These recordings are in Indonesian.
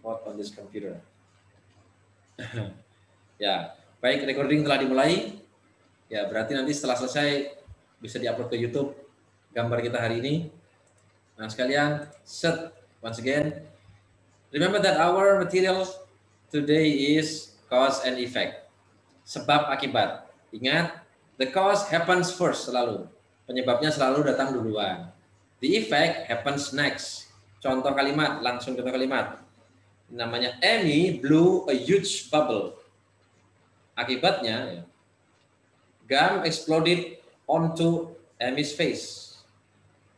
mode on this computer. Ya, baik, recording telah dimulai. Ya, berarti nanti setelah selesai bisa diupload ke YouTube gambar kita hari ini. Nah, sekalian, set once again. Remember that our material today is cause and effect. Sebab akibat. Ingat, the cause happens first selalu. Penyebabnya selalu datang duluan. The effect happens next. Contoh kalimat, langsung contoh kalimat. Namanya Amy blew a huge bubble. Akibatnya, ya, gum exploded onto Amy's face.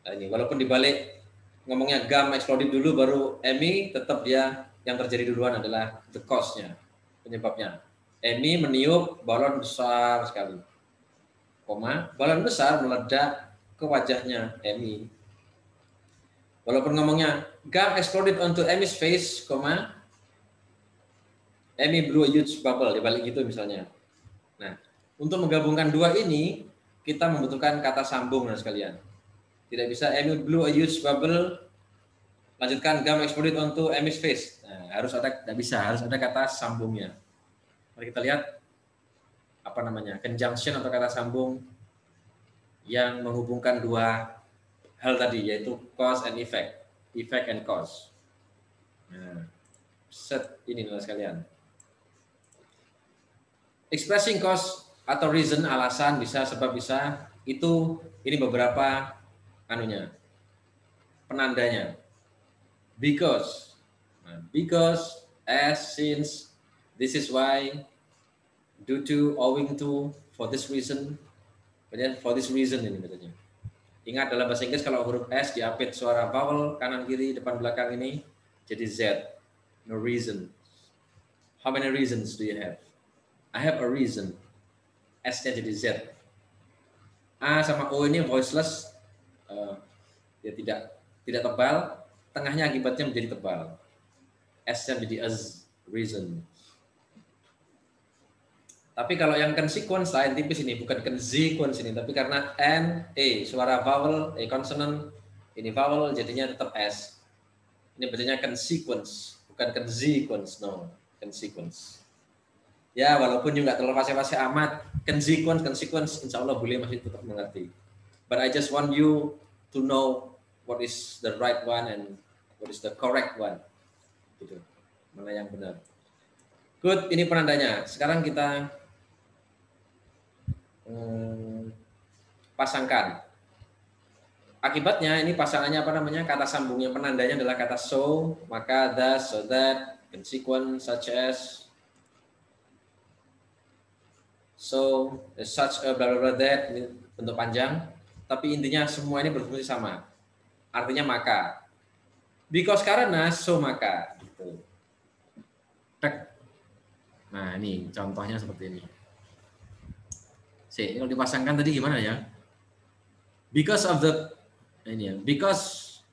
Nah, ini walaupun dibalik ngomongnya gum exploded dulu baru Amy, tetap dia yang terjadi duluan adalah the cause-nya, penyebabnya. Amy meniup balon besar sekali. Balon besar meledak ke wajahnya Amy. Walaupun ngomongnya gum exploded onto Amy's face, Amy blew a huge bubble, dibalik gitu misalnya. Nah, untuk menggabungkan dua ini, kita membutuhkan kata sambung dan sekalian. Tidak bisa Amy blew a huge bubble, lanjutkan gum exploded onto Amy's face. Nah, harus ada kata sambungnya. Mari kita lihat apa namanya, conjunction atau kata sambung yang menghubungkan dua hal tadi, yaitu cause and effect and cause. Nah, set ini adalah sekalian. Expressing cause atau reason, alasan, bisa, sebab, bisa, itu ini beberapa penandanya. Because, as, since, this is why, due to, owing to, for this reason, for this reason ini bedanya. Ingat dalam bahasa Inggris kalau huruf S diapit suara vowel kanan kiri depan belakang ini jadi Z. No reason. How many reasons do you have? I have a reason. S-nya jadi Z. A sama O ini voiceless, dia tidak tebal, tengahnya akibatnya menjadi tebal. S-nya menjadi as, reason. Tapi kalau yang consequence lain tipis ini, bukan consequence ini, tapi karena N, E, suara vowel, E consonant, ini vowel jadinya tetap S. Ini bacanya consequence, bukan consequence, no, consequence. Ya, walaupun juga terlalu fasih-fasih amat, consequence, insya Allah boleh masih tetap mengerti. But I just want you to know what is the right one and what is the correct one. Gitu. Mana yang benar. Good, ini penandanya. Sekarang kita pasangkan. Akibatnya ini pasangannya apa namanya? Kata sambungnya penandanya adalah kata so, maka, thus, so that, consequence, such as, so, such a, blah blah blah that, ini bentuk panjang, tapi intinya semua ini berfungsi sama. Artinya maka. Because karena, so maka. Gitu. Nah, ini contohnya seperti ini. Kalau dipasangkan tadi gimana ya? Because of the ini ya. Because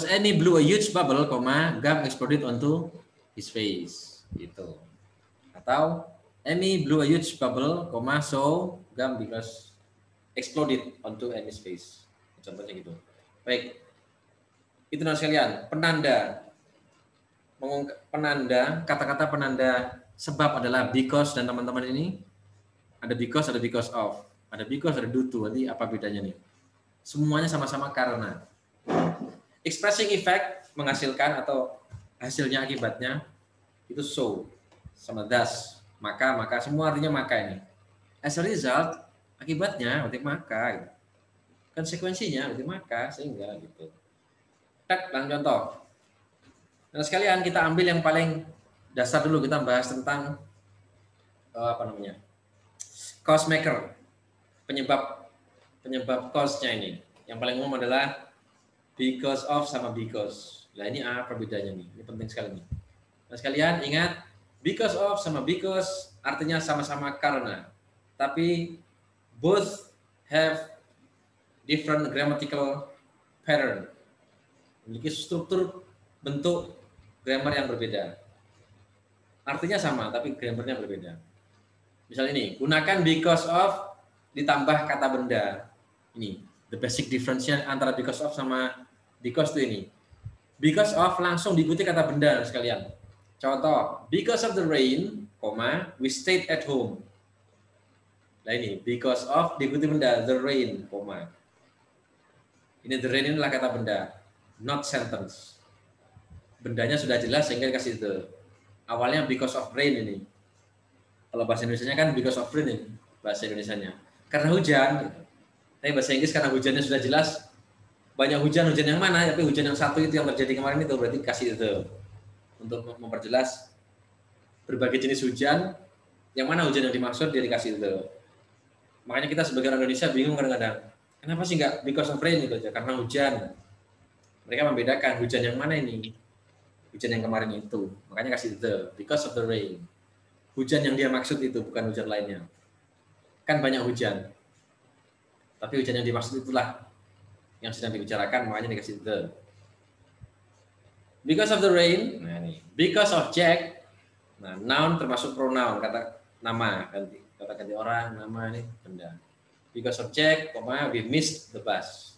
Annie blew a huge bubble, gum exploded onto his face. Gitu. Atau Annie blew a huge bubble, so gum because exploded onto Annie's face. Contohnya gitu. Baik. Itu sekalian, penanda, kata-kata penanda sebab adalah because dan teman-teman ini ada because of, ada because, ada due to. Nanti apa bedanya nih? Semuanya sama-sama karena. Expressing effect menghasilkan atau hasilnya akibatnya itu so sama thus, maka semua artinya maka ini. As a result, akibatnya berarti maka. Gitu. Konsekuensinya berarti maka, sehingga gitu. Langsung contoh. Nah, sekalian kita ambil yang paling dasar dulu, kita bahas tentang cause maker, penyebab cause-nya ini. Yang paling umum adalah because of sama because. Nah, ini apa bedanya nih? Ini penting sekali nih. Nah, sekalian ingat, because of sama because artinya sama-sama karena. Tapi both have different grammatical pattern. Memiliki struktur bentuk grammar yang berbeda. Artinya sama, tapi grammarnya berbeda. Misalnya ini, gunakan because of ditambah kata benda. Ini, the basic difference antara because of sama because itu ini. Because of langsung diikuti kata benda sekalian. Contoh, because of the rain, we stayed at home. Nah ini, because of diikuti benda, the rain, Ini the rain ini adalah kata benda, not sentence. Bendanya sudah jelas sehingga dikasih the. Awalnya because of rain ini. Kalau bahasa Indonesianya kan because of rain ini, bahasa Indonesianya. Karena hujan. Gitu. Tapi bahasa Inggris karena hujannya sudah jelas, banyak hujan yang mana, tapi hujan yang satu itu yang terjadi kemarin itu berarti kasih itu. Untuk memperjelas berbagai jenis hujan, yang mana hujan yang dimaksud dia dikasih itu. Makanya kita sebagai orang Indonesia bingung kadang-kadang. Kenapa sih nggak because of rain gitu aja? Karena hujan. Mereka membedakan hujan yang mana ini. Hujan yang kemarin itu. Makanya kasih the, because of the rain. Hujan yang dia maksud itu, bukan hujan lainnya. Kan banyak hujan. Tapi hujan yang dimaksud itulah yang sedang dibicarakan, makanya dikasih the. Because of the rain, nah ini. Because of Jack, nah noun termasuk pronoun, kata nama, kata ganti orang, nama ini benda. Because of Jack, we missed the bus.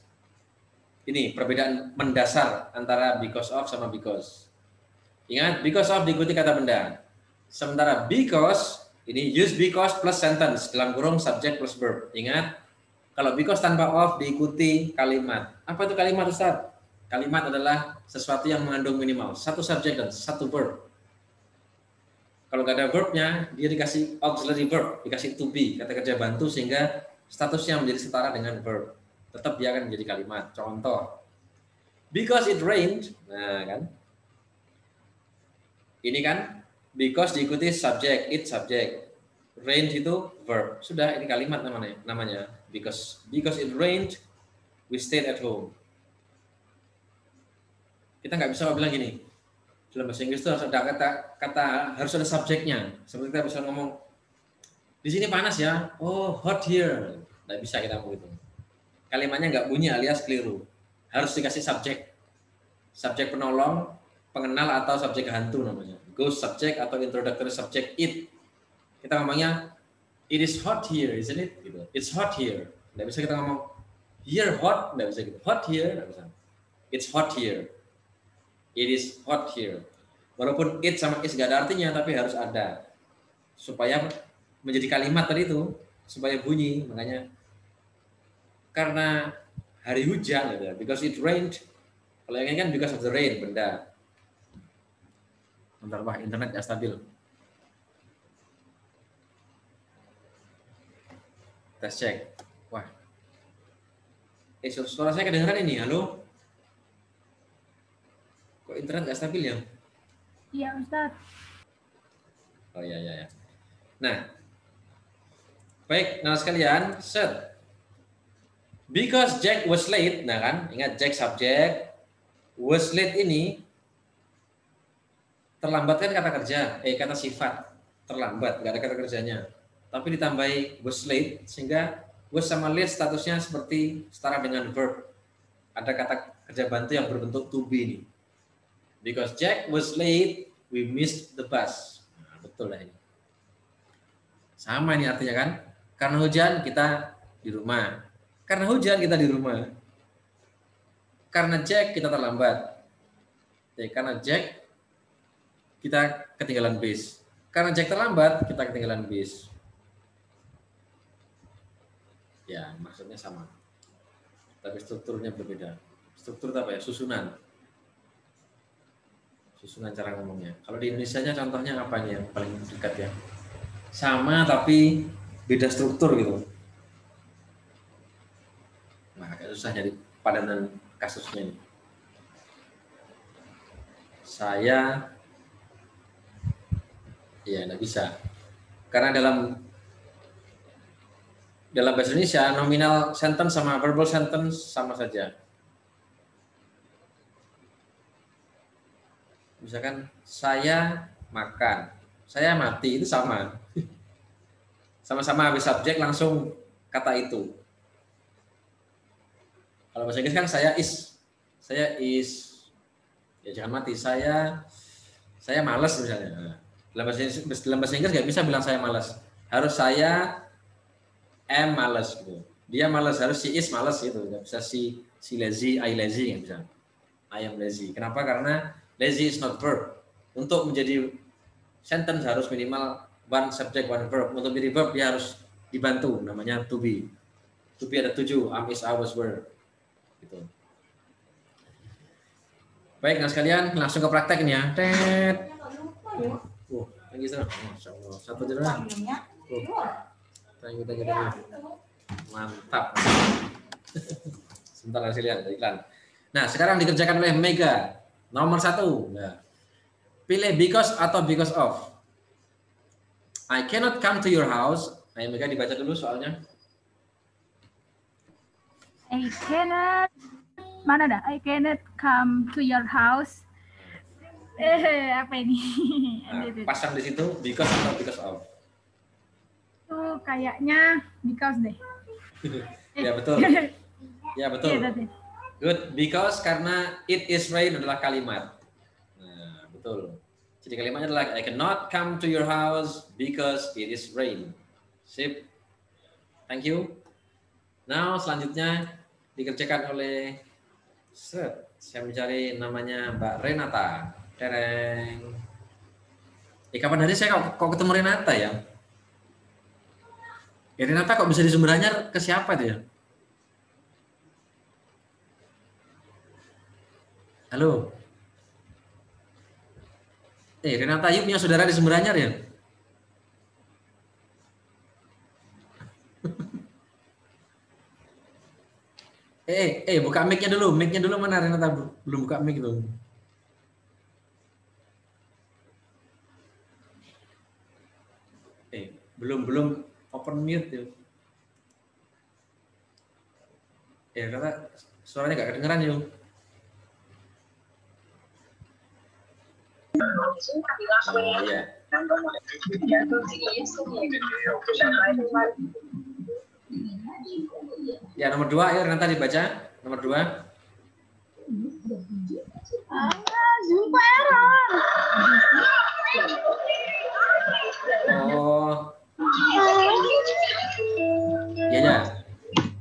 Ini perbedaan mendasar antara because of sama because. Ingat, because of diikuti kata benda. Sementara because, ini use because plus sentence, dalam kurung subject plus verb. Ingat, kalau because tanpa of diikuti kalimat. Apa itu kalimat, Ustaz? Kalimat adalah sesuatu yang mengandung minimal satu subjek dan satu verb. Kalau nggak ada verbnya, dia dikasih auxiliary verb, dikasih to be, kata kerja bantu, sehingga statusnya menjadi setara dengan verb. Tetap dia akan menjadi kalimat. Contoh, because it rained, nah kan? Ini kan because diikuti subjek, it subjek, rained itu verb. Sudah, ini kalimat namanya. Because it rained, we stayed at home. Kita nggak bisa bilang gini, dalam bahasa Inggris itu harus ada kata harus ada subjeknya. Seperti kita bisa ngomong, di sini panas ya, oh hot here. Nggak bisa kita ngomong gitu. Kalimatnya nggak bunyi alias keliru. Harus dikasih subjek. Subjek penolong, pengenal atau subjek hantu namanya. Ghost subject atau introductory subject it. Kita ngomongnya, it is hot here, isn't it? Gitu. It's hot here. Nggak bisa kita ngomong, here hot, nggak bisa gitu. Hot here, nggak bisa. It's hot here. It is hot here. Walaupun it sama is gak ada artinya, tapi harus ada supaya menjadi kalimat tadi itu, supaya bunyi. Makanya karena hari hujan, gitu. Because it rained. Kalau yang ini kan because of the rain, benda. Bentar, wah internet gak stabil. Tes cek. Wah. Suara saya kedengeran ini, halo? Kok internet nggak stabil ya? Iya, Ustaz. Oh ya. Nah, baik, nah sekalian, set. Because Jack was late, nah kan, ingat Jack subjek, was late ini terlambat kan kata kerja, kata sifat, terlambat, nggak ada kata kerjanya. Tapi ditambahi was late, sehingga was sama late statusnya seperti setara dengan verb. Ada kata kerja bantu yang berbentuk to be ini. Because Jack was late, we missed the bus. Nah, betul lah ini. Sama ini artinya kan. Karena hujan kita di rumah. Karena hujan kita di rumah. Karena Jack kita terlambat. Karena Jack kita ketinggalan bis. Karena Jack terlambat kita ketinggalan bis. Ya, maksudnya sama. Tapi strukturnya berbeda. Struktur apa ya? Susunan cara ngomongnya. Kalau di Indonesianya contohnya apa nih yang paling dekat ya? Sama tapi beda struktur gitu. Nah, agak susah jadi padanan kasusnya ini. Saya ya nggak bisa. Karena dalam bahasa Indonesia nominal sentence sama verbal sentence sama saja. Misalkan saya makan, saya mati, itu sama. Sama-sama habis subjek langsung kata itu. Kalau bahasa Inggris kan saya is, ya jangan mati, saya malas misalnya. Nah, dalam bahasa Inggris nggak bisa bilang saya malas, harus saya am malas gitu. Dia malas, harus she is malas gitu. Nggak bisa si lazy, I lazy, nggak bisa. I am lazy. Kenapa? Karena lazy is not verb. Untuk menjadi sentence harus minimal one subject, one verb. Untuk menjadi verb dia harus dibantu, namanya to be. To be ada 7, am, is, are, was, were. Gitu. Baik, nah sekalian langsung ke praktek nih ya. Tet. Lagi sir. Masya Allah. Satu aja lah. Thank you. Mantap. Sebentar saya lihat iklan. Nah, sekarang dikerjakan oleh Mega. Nomor 1. Nah, pilih because atau because of. I cannot come to your house. Ayo Mega dibaca dulu soalnya. I cannot. Mana dah? I cannot come to your house. Apa ini? Nah, pasang di situ because atau because of. Itu kayaknya because deh. Ya betul. Ya betul. Good. Because karena it is rain adalah kalimat. Nah, betul. Jadi kalimatnya adalah I cannot come to your house because it is rain. Sip. Thank you. Now selanjutnya dikerjakan oleh saya mencari namanya Mbak Renata. Tereng. Kapan hari saya kok ketemu Renata ya? Renata kok bisa di Sumber Anyar ke siapa itu ya? Halo. Renata Ayu punya saudara di Sumber Anyar ya? Buka mic-nya dulu. Mic-nya dulu mana Renata? Belum buka mic itu. Belum open mute ya. Renata suaranya gak kedengeran yuk. Oh iya. Ya nomor 2 ayo Renata dibaca. Nomor 2. Jumpa error. Oh.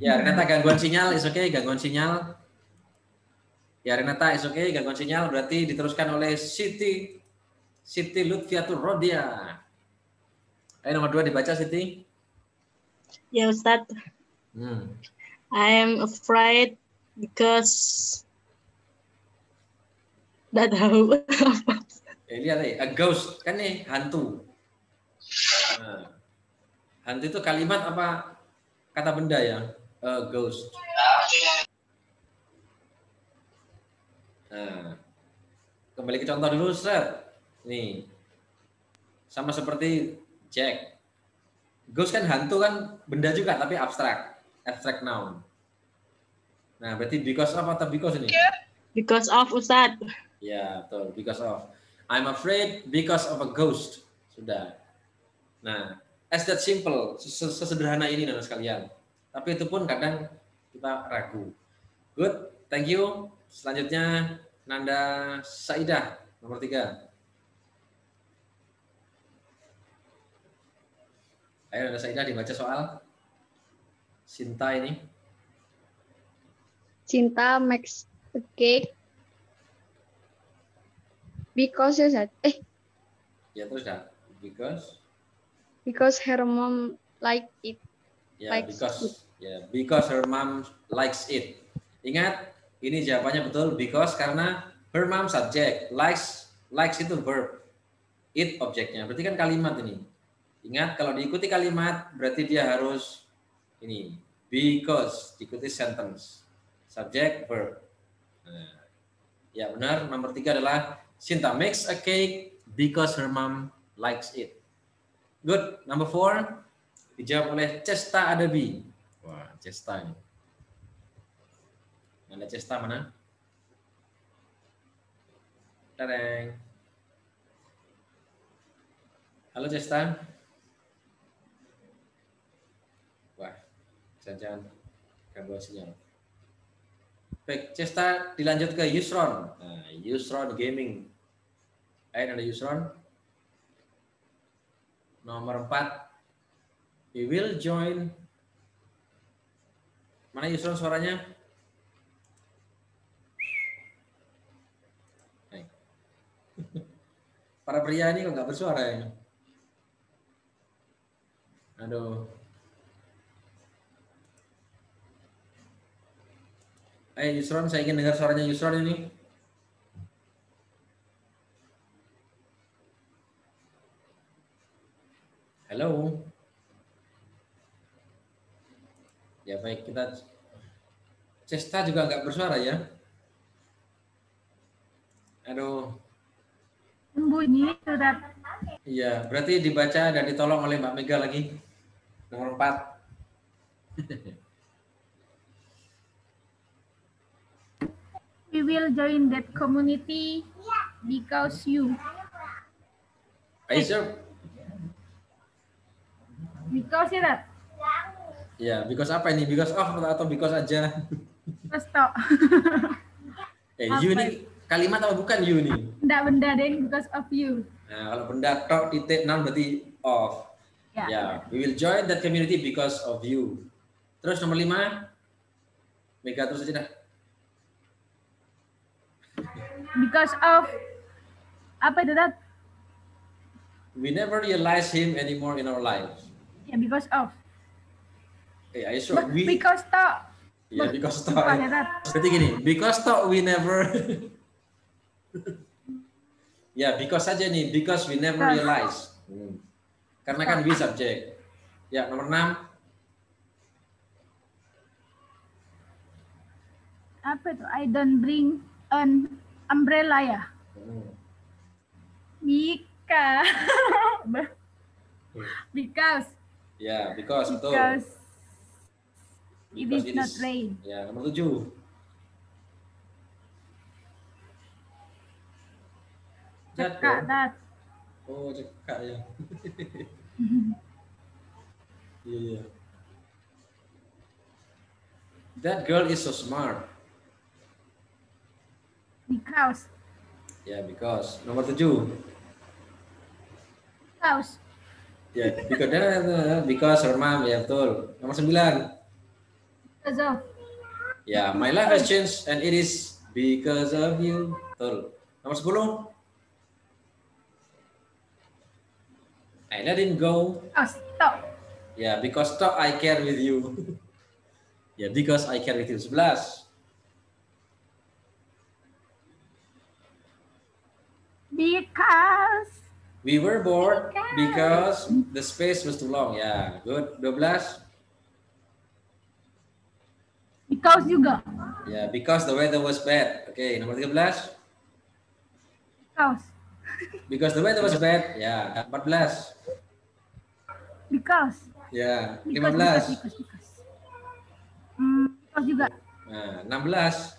Ya Renata gangguan sinyal, is okay, gangguan sinyal. Ya Renata is okay, gangguan sinyal berarti diteruskan oleh Siti Lutfiatur Rodia. Ayo nomor 2 dibaca Siti. Ya Ustadz. I am afraid because nggak tahu. Lihat a ghost kan nih hantu. Nah, hantu itu kalimat apa kata benda ya? A ghost. Nah, kembali ke contoh dulu, Set. Nih, sama seperti Jack. Ghost kan hantu kan benda juga tapi abstrak noun. Nah, berarti because of atau because ini? Because of Ustadz. Ya, betul. Because of. I'm afraid because of a ghost. Sudah. Nah, as that simple, sesederhana ini Nana sekalian. Tapi itu pun kadang kita ragu. Good, thank you. Selanjutnya Nanda Saidah, nomor 3. Ayo Nanda Saidah dibaca soal Sinta ini. Cinta makes a cake because Ya terus dah. Because her mom like it. Ya, because her mom likes it. Ingat, ini jawabannya betul because karena her mom subjek, likes itu verb, it objeknya. Berarti kan kalimat ini. Ingat kalau diikuti kalimat berarti dia harus ini because diikuti sentence, subject verb. Nah, ya benar. Nomor 3 adalah Sinta makes a cake because her mom likes it. Good. Number 4 dijawab oleh Cesta Adabi. Wah, Cesta ini. Mana Cesta mana? Tereng. Halo Cesta. Wah, jangan gangguan sinyal. Baik, Cesta dilanjut ke Yusron. Nah, Yusron Gaming. Ayo ada Yusron. Nomor 4. We will join. Mana Yusron suaranya? Para pria ini kok nggak bersuara ya? Aduh. Yusron, saya ingin dengar suaranya Yusron ini. Halo. Ya baik, kita Cesta juga nggak bersuara ya. Aduh. Sembunyi sudah. Iya, berarti dibaca dan ditolong oleh Mbak Mega lagi. Nomor 4. We will join that community because you. Are you sure? Because ya. Ya, because apa ini? Because of atau because aja? Because tok. You nih kalimat apa bukan you nih? Benda deh, because of you. Nah, kalau benda tok titik noun berarti of. Ya, we will join that community because of you. Terus nomor 5. Mega terus aja dah. Because of apa itu dat? We never realize him anymore in our lives. Ya, because of. Are you sure? Because tok. Ya, because tok. Berarti gini, because tok we never. Ya, because saja nih, because we never realize. Karena kan we subject. Ya, nomor 6. Apa itu? I don't bring an umbrella ya. Because. Ya, because betul. It is not rain. Ya, nomor 7. Cekak, dat. Oh, cekak ya. Iya. That girl is so smart. Because. Ya, because. Nomor 7. Because. Ya, because her mom, ya betul. Nomor 9. Because of. Ya, my life has changed and it is because of you. Betul. Nomor 10. I let him go. Oh, stop. Ya, because stop I care with you. Ya, because I care with you. 11. Because. We were bored because the space was too long. Ya, good. 12. Because juga. Ya, because the weather was bad. Oke, nomor 13. Because. Because the weather was bad. Ya, 14. Because. Ya, 15. Because juga. Nah, 16.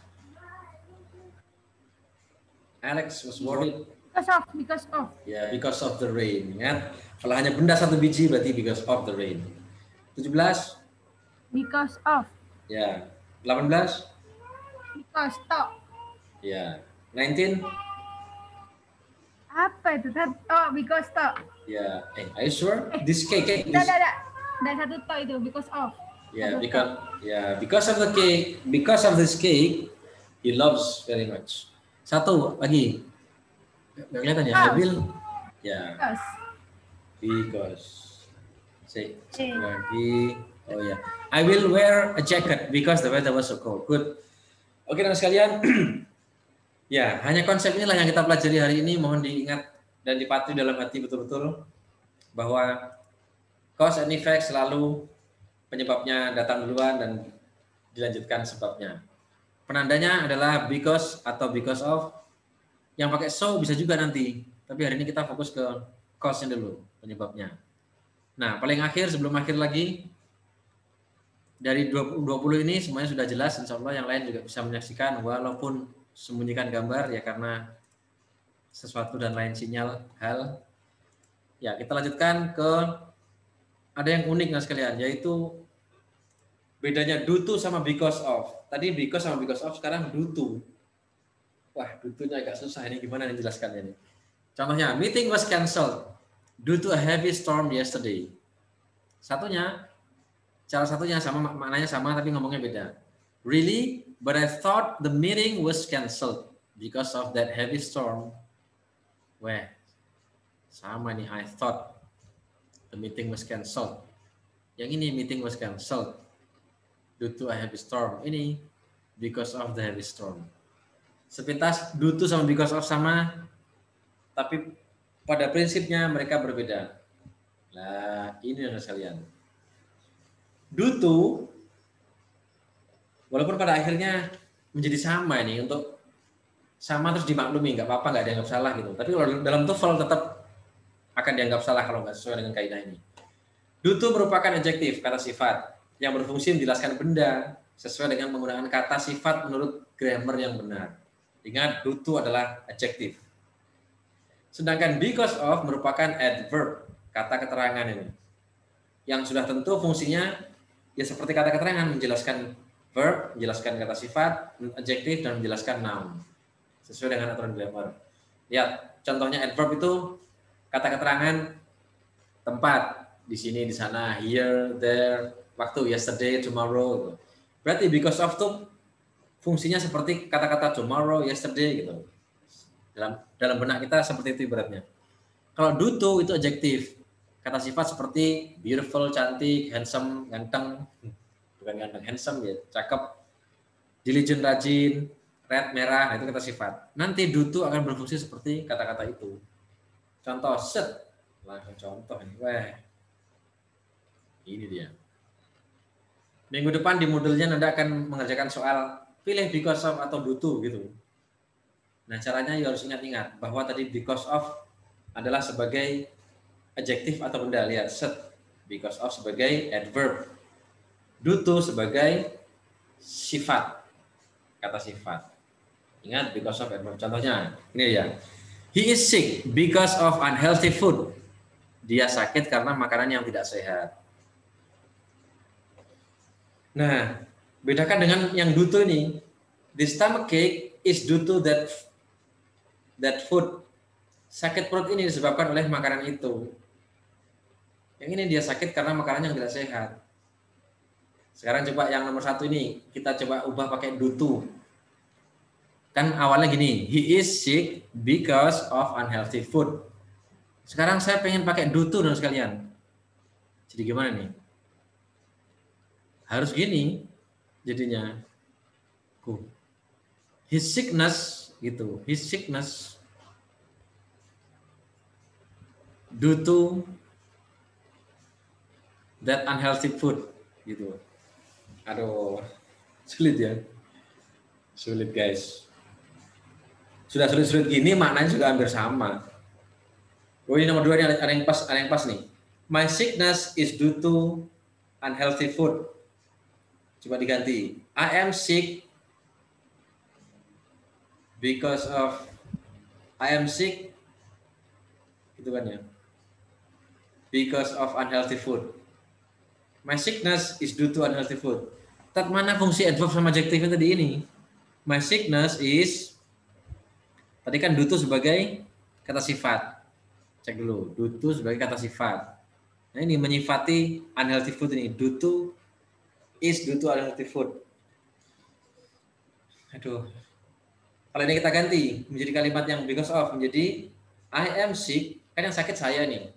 Alex was worried. Because of. Ya, because of the rain. Ingat, kalau hanya benda satu biji berarti because of the rain. 17. Because of. Ya, 18. Because stop. Ya, 19. Apa itu? Oh, because stop. Ya, are you sure? This cake. Tidak. Dan satu to itu because of. Ya, because of the cake, because of this cake, he loves very much. Satu lagi. Nggak kelihatan ya? I will. Ya. Because. Say lagi. Oh ya. I will wear a jacket because the weather was so cold. Good. Oke, teman sekalian. Ya, hanya konsep inilah yang kita pelajari hari ini. Mohon diingat dan dipatuhi dalam hati betul-betul bahwa cause and effect selalu penyebabnya datang duluan dan dilanjutkan sebabnya. Penandanya adalah because atau because of. Yang pakai so bisa juga nanti. Tapi hari ini kita fokus ke cause-nya dulu, penyebabnya. Nah, paling akhir sebelum akhir lagi, dari 20 ini semuanya sudah jelas, insya Allah yang lain juga bisa menyaksikan walaupun sembunyikan gambar ya karena sesuatu dan lain sinyal hal. Ya, kita lanjutkan ke ada yang unik nah sekalian, yaitu bedanya due to sama because of. Tadi because sama because of, sekarang due to. Wah, due to-nya agak susah ini, gimana dijelaskannya ini. Contohnya, meeting was cancelled due to a heavy storm yesterday. Cara satunya sama, maknanya sama tapi ngomongnya beda. Really? But I thought the meeting was cancelled because of that heavy storm. Wah, Sama nih, I thought the meeting was cancelled. Yang ini meeting was cancelled due to a heavy storm. Ini because of the heavy storm. Sepintas due to sama because of sama, tapi pada prinsipnya mereka berbeda. Nah, ini yang sekalian. Due to, walaupun pada akhirnya menjadi sama ini, untuk sama terus dimaklumi, nggak apa-apa, nggak dianggap salah gitu. Tapi kalau dalam TOEFL tetap akan dianggap salah kalau nggak sesuai dengan kaidah ini. Due to merupakan adjektif, kata sifat, yang berfungsi menjelaskan benda sesuai dengan menggunakan kata sifat menurut grammar yang benar. Ingat, due to adalah adjektif. Sedangkan because of merupakan adverb, kata keterangan ini. Yang sudah tentu fungsinya ya seperti kata keterangan, menjelaskan verb, menjelaskan kata sifat, adjektif, dan menjelaskan noun. Sesuai dengan aturan grammar. Lihat, contohnya adverb itu kata keterangan tempat, di sini, di sana, here, there, waktu, yesterday, tomorrow. Berarti because of tuh fungsinya seperti kata-kata tomorrow, yesterday gitu. Dalam benak kita seperti itu ibaratnya. Kalau due to itu adjektif. Kata sifat seperti beautiful, cantik, handsome, ganteng. Bukan ganteng, handsome ya, cakep. Diligent, rajin, red, merah, nah itu kata sifat. Nanti due to akan berfungsi seperti kata-kata itu. Contoh, set. Langsung contoh ini. Wah. Ini dia. Minggu depan di Moodle-nya Anda akan mengerjakan soal pilih because of atau due to gitu. Nah, caranya ya harus ingat-ingat bahwa tadi because of adalah sebagai adjektif atau benda. Lihat, set. Because of sebagai adverb. Due to sebagai sifat. Kata sifat. Ingat, because of adverb. Contohnya, ini dia. He is sick because of unhealthy food. Dia sakit karena makanan yang tidak sehat. Nah, bedakan dengan yang due to ini. The stomach ache is due to that food. Sakit perut ini disebabkan oleh makanan itu. Yang ini dia sakit karena makanan yang tidak sehat. Sekarang coba yang nomor 1 ini kita coba ubah pakai due to. Kan awalnya gini, he is sick because of unhealthy food. Sekarang saya pengen pakai due to dan sekalian. Jadi gimana nih? Harus gini jadinya. His sickness gitu. His sickness due to that unhealthy food gitu. Aduh, sulit ya. Sulit guys. Sudah sulit-sulit gini maknanya juga hampir sama. Oh, ini nomor 2 ini ada yang pas nih. My sickness is due to unhealthy food. Coba diganti. I am sick because of gitu kan ya. Because of unhealthy food. My sickness is due to unhealthy food. Tat mana fungsi adverb sama adjektifnya tadi ini? My sickness is tadi kan due to sebagai kata sifat. Cek dulu, due to sebagai kata sifat. Nah, ini menyifati unhealthy food ini. Due to is due to unhealthy food. Aduh. Kalau ini kita ganti menjadi kalimat yang because of menjadi I am sick. Kan yang sakit saya nih.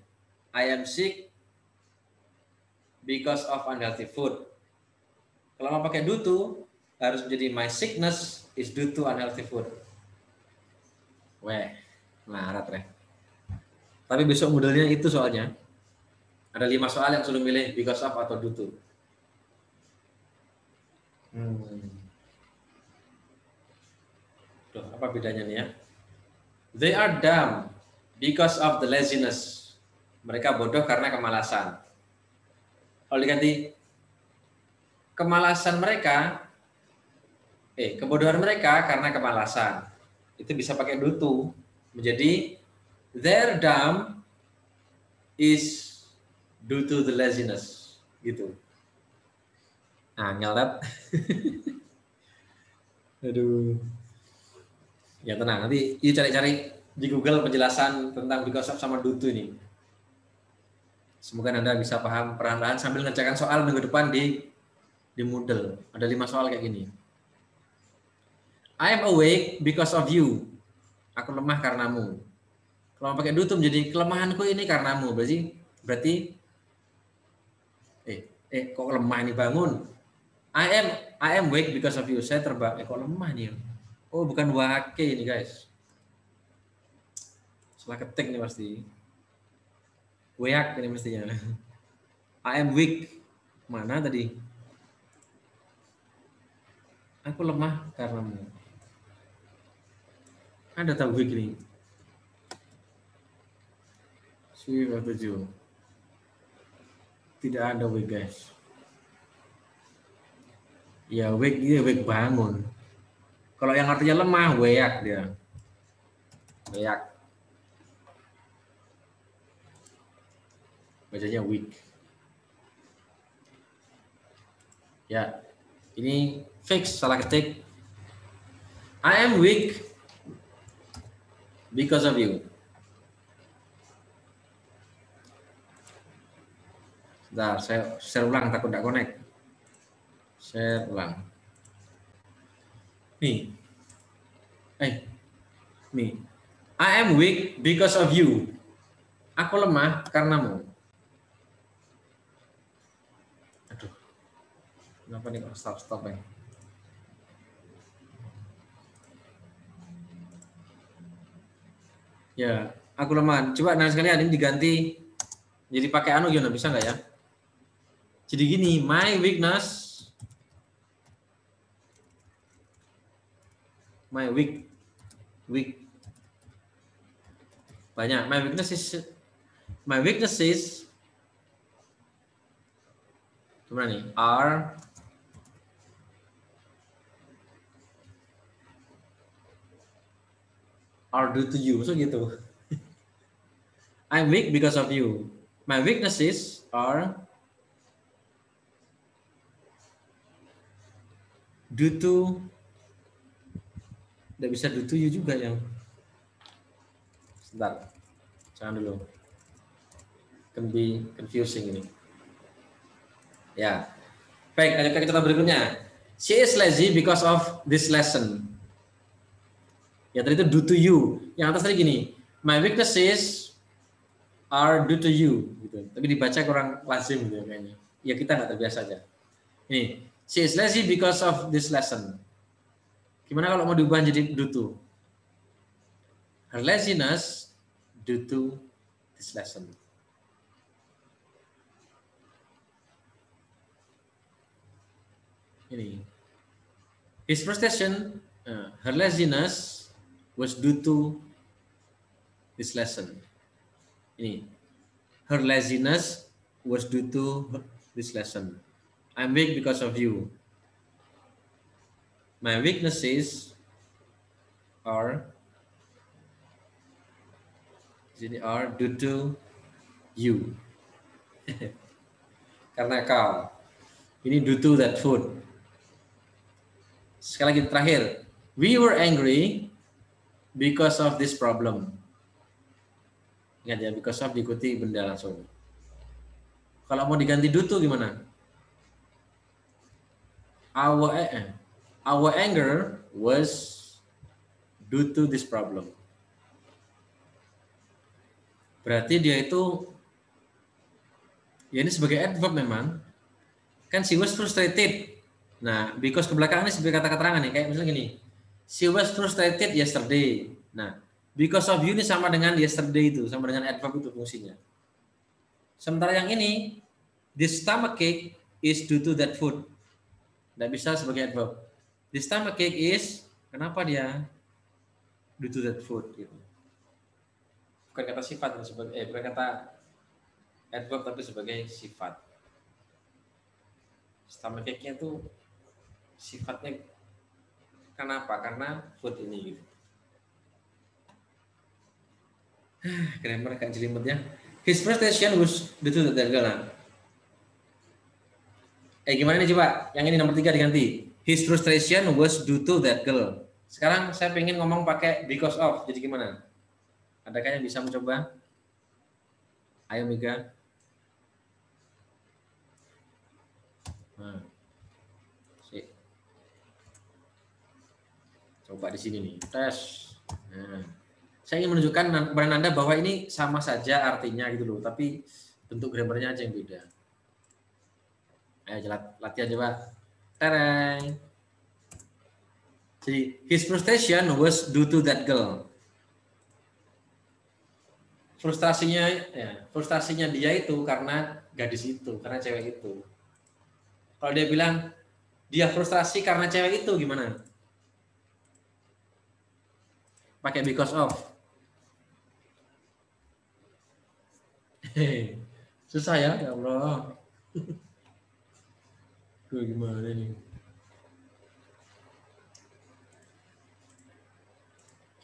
I am sick because of unhealthy food. Kalau mau pakai due to harus menjadi my sickness is due to unhealthy food. Weh, larat reh. Tapi besok modelnya itu soalnya. Ada 5 soal yang sudah milih because of atau due to. Tuh, apa bedanya nih ya? They are dumb because of the laziness. Mereka bodoh karena kemalasan. Kalau diganti kemalasan mereka, kebodohan mereka karena kemalasan. Itu bisa pakai due to menjadi their dumb is due to the laziness gitu. Nah, nyelat. Aduh. Ya tenang, nanti you cari-cari di Google penjelasan tentang because of sama due to ini. Semoga Anda bisa paham perlahan-lahan sambil ngerjakan soal minggu depan di Moodle. Ada 5 soal kayak gini. I am awake because of you. Aku lemah karenamu. Kalau pakai do to menjadi kelemahanku ini karenamu. Berarti kok lemah ini bangun. I am weak because of you. Saya terbang. Kok lemah nih. Oh, bukan wake ini, guys. Salah ketik nih pasti. Weak ini mestinya. I am weak. Mana tadi? Aku lemah karenamu. Ada tahu weak ini. Swift 7. Tidak ada weak, guys. Ya weak dia weak bangun. Kalau yang artinya lemah, weak dia. Weak. Bacanya weak. Ya, ini fix, salah ketik. I am weak because of you. Sebentar, saya share ulang, takut tidak connect. Share ulang. Nih. Nih. I am weak because of you. Aku lemah karenamu. Aduh. Kenapa nih kok stop ya? Ya, aku lemah. Coba nah sekalian ini diganti jadi pakai anu gimana, bisa nggak ya? Jadi gini, my weakness, banyak. My weaknesses gimana nih? Are due to you, so gitu. I'm weak because of you. My weaknesses are due to, tidak bisa due to you juga yang. Sebentar, jangan dulu. Can be confusing ini. Ya, baik. Lanjut ke contoh berikutnya. She is lazy because of this lesson. Ya tadi itu due to you. Yang atas tadi gini, my weaknesses are due to you. Gitu. Tapi dibaca kurang lazim gitu kayaknya. Ya kita nggak terbiasa aja. Ini, she is lazy because of this lesson. Gimana kalau mau diubah jadi due to? Her laziness due to this lesson. Ini. His frustration, her laziness was due to this lesson. Ini. Her laziness was due to this lesson. I'm weak because of you. My weaknesses are due to you. Karena kau. Ini due to that food. Sekali lagi terakhir. We were angry because of this problem. Ingat ya, because of diikuti benda langsung. Kalau mau diganti due to gimana? Our anger was due to this problem. Berarti dia itu, ya ini sebagai adverb memang. Kan she was frustrated. Nah, because ke belakang ini sebagai kata keterangan nih. Kayak misalnya gini. She was frustrated yesterday. Nah, because of you ini sama dengan yesterday itu. Sama dengan adverb itu fungsinya. Sementara yang ini, this stomachache is due to that food. Tidak bisa sebagai adverb. This stomachache is, kenapa dia due to that food gitu. Bukan kata sifat, bukan kata adverb tapi sebagai sifat. Stomachache-nya itu sifatnya kenapa? Karena food ini gitu. Grammar kayak jelimet ya. His frustration was due to that girl. Gimana nih coba? Yang ini nomor 3 diganti. His frustration was due to that girl. Sekarang saya pengen ngomong pakai because of. Jadi gimana? Adakah yang bisa mencoba? Ayo Mega. Nah. Coba di sini nih. Tes. Nah. Saya ingin menunjukkan kepada Anda bahwa ini sama saja artinya gitu loh, tapi bentuk grammarnya aja yang beda. Ayo latihan coba. Tereng. Jadi his frustration was due to that girl. Frustrasinya dia itu karena gadis itu, karena cewek itu. Kalau dia bilang dia frustrasi karena cewek itu gimana? Pakai because of. Susah ya Allah. Tuh gimana nih?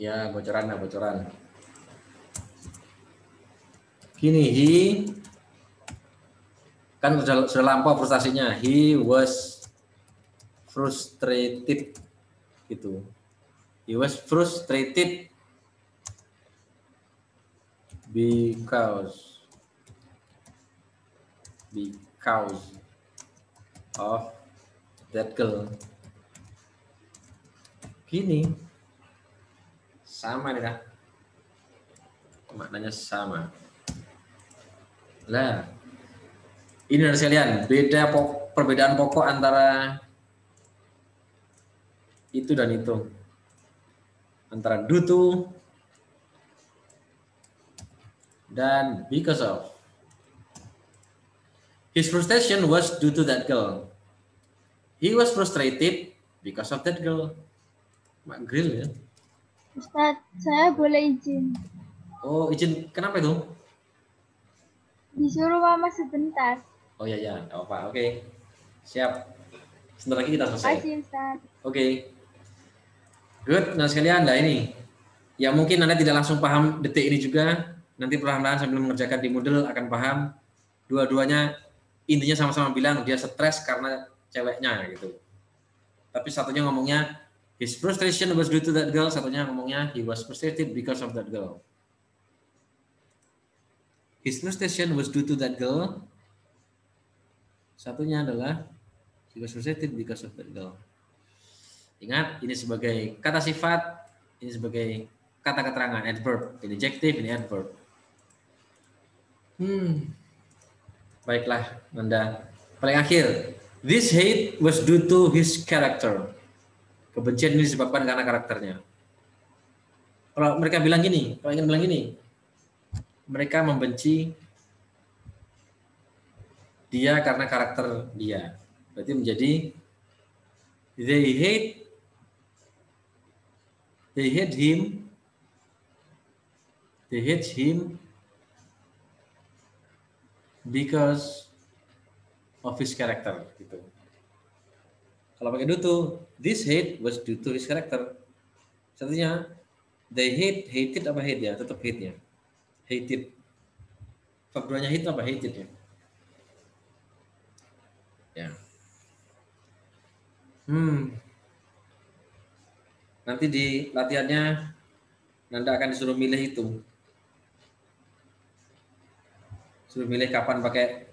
Ya, bocoran. Gini, kan sudah lampau frustasinya. He was frustrated gitu. He was frustrated because of that girl. Gini. Sama nih dah. Maknanya sama. Lah. Ini harus kalian perbedaan pokok antara itu dan itu. Antara due to dan because of. His frustration was due to that girl. He was frustrated because of that girl. Mak grill ya. Ustaz, saya boleh izin. Oh, izin. Kenapa itu? Disuruh mama sebentar. Oh ya, nggak apa-apa. Oke. Siap. Sebentar lagi kita selesai. Makasih, Ustaz. Oke. Good. Nah sekalian, ini. Ya mungkin Anda tidak langsung paham detik ini juga. Nanti perlahan-lahan sambil mengerjakan di Moodle akan paham. Dua-duanya intinya sama-sama bilang dia stres karena ceweknya gitu. Tapi satunya ngomongnya his frustration was due to that girl, satunya ngomongnya he was frustrated because of that girl. His frustration was due to that girl. Satunya adalah he was frustrated because of that girl. Ingat, ini sebagai kata sifat, ini sebagai kata keterangan, adverb. Ini adjective, ini adverb. Baiklah, Anda. Paling akhir, this hate was due to his character. Kebencian ini disebabkan karena karakternya. Kalau mereka bilang gini, mereka membenci dia karena karakter dia. Berarti menjadi they hate him because of his character gitu. Kalau pakai due to, this hate was due to his character. Satunya they hated apa hate ya? Tetap hate ya. Hated. Verb duanya hate apa hated ya? Ya. Nanti di latihannya Nanda akan disuruh milih itu. Suruh milih kapan pakai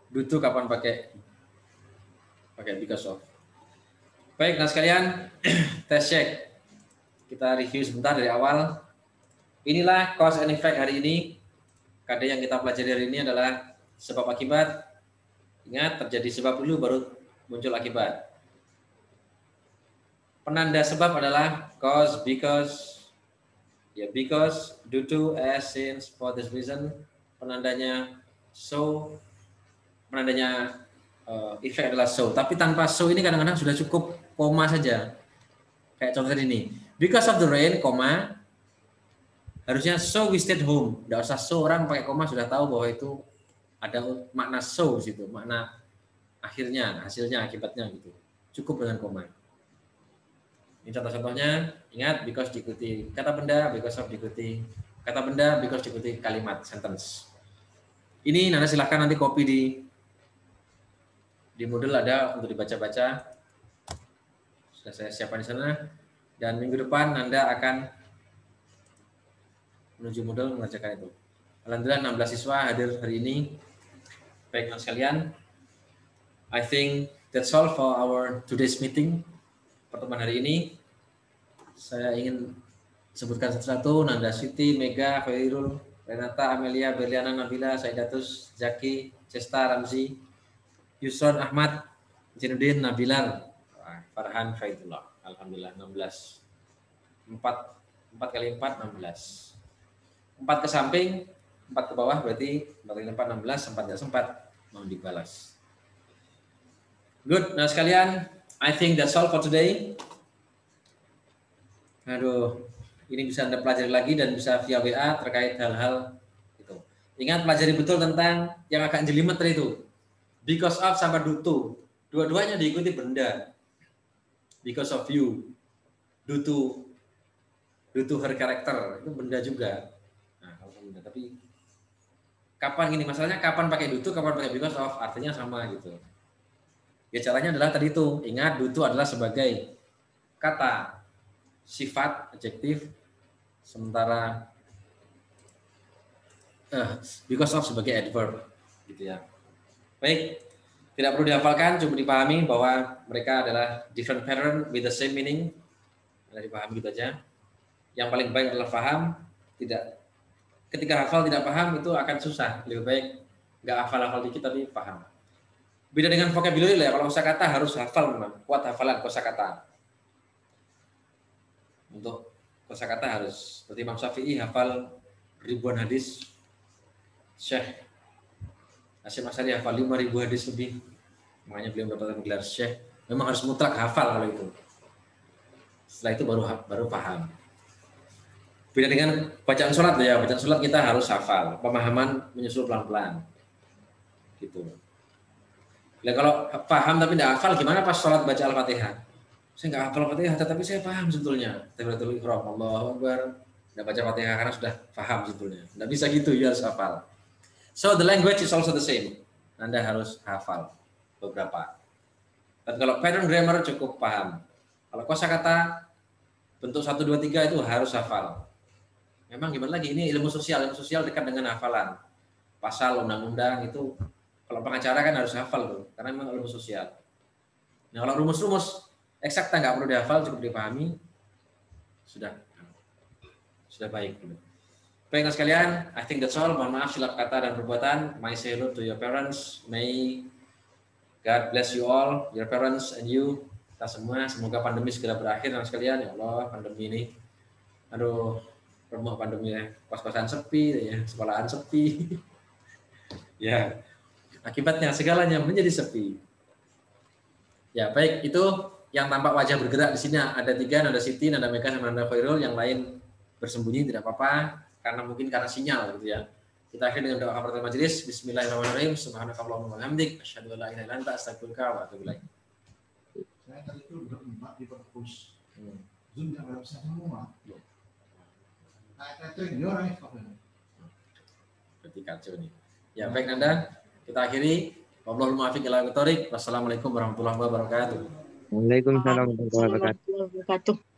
due to, kapan pakai because of. Baik, nah sekalian, tes check. Kita review sebentar dari awal. Inilah cause and effect hari ini. KD yang kita pelajari hari ini adalah sebab akibat. Ingat, terjadi sebab dulu baru muncul akibat. Penanda sebab adalah cause, because, because, due to, as, since, for this reason. Penandanya so, penandanya effect adalah so. Tapi tanpa so ini kadang-kadang sudah cukup koma saja. Kayak contoh tadi ini. Because of the rain, koma. Harusnya so we stayed home. Tidak usah so, orang pakai koma sudah tahu bahwa itu ada makna so di situ, makna akhirnya, hasilnya, akibatnya gitu. Cukup dengan koma. Ini contoh-contohnya. Ingat, because diikuti kata benda, because of diikuti kata benda, because diikuti kalimat, sentence. Ini Nanda silahkan nanti copy di Moodle ada untuk dibaca-baca. Sudah saya siapkan di sana. Dan minggu depan Nanda akan menuju Moodle mengerjakan itu. Alhamdulillah 16 siswa hadir hari ini. Baik sekalian, I think that's all for our today's meeting. Pertemuan hari ini. saya ingin sebutkan satu-satu. Nanda Siti, Mega, Khairul, Renata, Amelia, Berliana, Nabila, Saidatus, Zaki, Cesta, Ramzi, Yusron, Ahmad, Jinuddin, Nabilar, Farhan, Faidullah. Alhamdulillah 16. 4 kali 4 16. 4 ke samping, 4 ke bawah, berarti 4 kali 4 16, sempat nggak sempat mau dibalas. Good. Nah sekalian, I think that's all for today. Aduh, ini bisa Anda pelajari lagi dan bisa via WA terkait hal-hal itu. Ingat, pelajari betul tentang yang agak jelimet itu. Because of sama due to. Dua-duanya diikuti benda. Because of you. Due to her character. Itu benda juga. Nah, kalau benda. Tapi kapan gini, masalahnya kapan pakai due to, kapan pakai because of. Artinya sama gitu. Ya caranya adalah tadi itu. Ingat, due to adalah sebagai kata sifat, adjektif, sementara because of sebagai adverb, gitu ya. Baik, tidak perlu dihafalkan, cuma dipahami bahwa mereka adalah different pattern with the same meaning. Ada dipahami gitu aja. Yang paling baik adalah paham, tidak. Ketika hafal tidak paham itu akan susah. Lebih baik nggak hafal-hafal dikit tapi paham. Beda dengan vocabulary lah ya. Kalau kosakata harus hafal memang, kuat hafalan kosakata. Untuk kosakata harus seperti Imam Syafi'i hafal ribuan hadis, Syekh Hasyim Asy'ari hafal 5.000 hadis lebih, makanya beliau mendapatkan gelar Syekh. Memang harus mutlak hafal kalau itu. Setelah itu baru paham. Beda dengan bacaan sholat ya, bacaan sholat kita harus hafal, pemahaman menyusul pelan-pelan, gitu. Nah, kalau paham tapi tidak hafal, gimana pas sholat baca Al-Fatihah? Saya nggak hafal Fatihah, tapi saya paham sebetulnya. Takbiratul ihram, Allahu Akbar. Nggak baca Fatihah karena sudah paham sebetulnya. Nggak bisa gitu, ya harus hafal. So the language is also the same. Anda harus hafal beberapa. Tapi kalau pattern grammar cukup paham. Kalau kosakata bentuk 1, 2, 3 itu harus hafal. Memang gimana lagi? Ini ilmu sosial dekat dengan hafalan. Pasal, undang-undang itu kalau pengacara kan harus hafal tuh, karena memang ilmu sosial. Nah kalau rumus-rumus eksakta nggak perlu dihafal, cukup dipahami, sudah baik. Baik sekalian, I think that's all. Mohon maaf silap kata dan perbuatan. May say hello to your parents. May God bless you all, your parents and you. Kita semua, semoga pandemi segera berakhir sekalian. Ya Allah, pandemi ini, aduh, rumah pandemi ya, kos-kosan sepi, ya, sekolahan sepi. Ya, akibatnya segalanya menjadi sepi. Ya baik, itu yang tampak wajah bergerak di sini ada 3, Nanda Siti, Nanda Mega, sama Nanda Khairul. Yang lain bersembunyi tidak apa-apa, karena sinyal gitu ya. Kita akhiri dengan doa kafaratul majelis. Bismillahirrahmanirrahim. Subhanakallahumma wa bihamdik, asyhadu an la ilaha illa anta, astaghfiruka wa atubu ilaik. Saya tadi itu berempat di perpus. Zoom yang nggak bisa semua. Kayak itu orang itu. Berarti kacau nih. Ya baik Nanda, kita akhiri. Wallahul muwaffiq ila aqwamit thoriq. Wassalamualaikum warahmatullahi wabarakatuh. Waalaikumsalam warahmatullahi wabarakatuh. Warahmatullahi wabarakatuh.